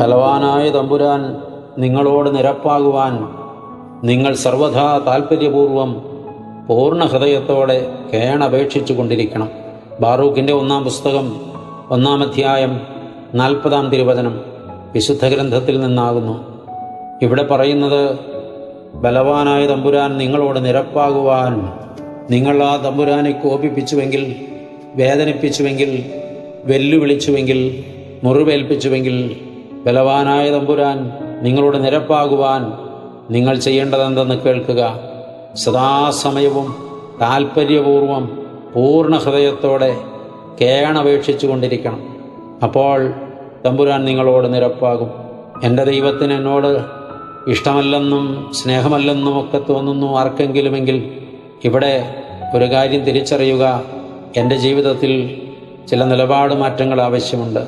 ബലവാനായ തമ്പുരാൻ നിങ്ങളോട് നിരപ്പാകുവാൻ നിങ്ങൾ സർവഥാ താൽപ്പര്യപൂർവം പൂർണ്ണ ഹൃദയത്തോടെ കേണപേക്ഷിച്ചു കൊണ്ടിരിക്കണം. ബാറൂക്കിൻ്റെ 1-ാം പുസ്തകം 1-ാം അധ്യായം 40-ാം തിരുവചനം വിശുദ്ധ ഗ്രന്ഥത്തിൽ നിന്നാകുന്നു. ഇവിടെ പറയുന്നത്, ബലവാനായ തമ്പുരാൻ നിങ്ങളോട് നിരപ്പാകുവാൻ നിങ്ങൾ ആ തമ്പുരാനെ കോപിപ്പിച്ചുവെങ്കിൽ, വേദനിപ്പിച്ചുവെങ്കിൽ, വെല്ലുവിളിച്ചുവെങ്കിൽ, മുറിവേൽപ്പിച്ചുവെങ്കിൽ, ബലവാനായ തമ്പുരാൻ നിങ്ങളോട് നിരപ്പാകുവാൻ നിങ്ങൾ ചെയ്യേണ്ടതെന്തെന്ന് കേൾക്കുക. സദാസമയവും താൽപ്പര്യപൂർവം പൂർണ്ണ ഹൃദയത്തോടെ കേണപേക്ഷിച്ചു കൊണ്ടിരിക്കണം. അപ്പോൾ തമ്പുരാൻ നിങ്ങളോട് നിരപ്പാകും. എൻ്റെ ദൈവത്തിന് എന്നോട് ഇഷ്ടമല്ലെന്നും സ്നേഹമല്ലെന്നും ഒക്കെ തോന്നുന്നു ആർക്കെങ്കിലുമെങ്കിൽ ഇവിടെ ഒരു കാര്യം തിരിച്ചറിയുക, എൻ്റെ ജീവിതത്തിൽ ചില നിലപാട് മാറ്റങ്ങൾ ആവശ്യമുണ്ട്.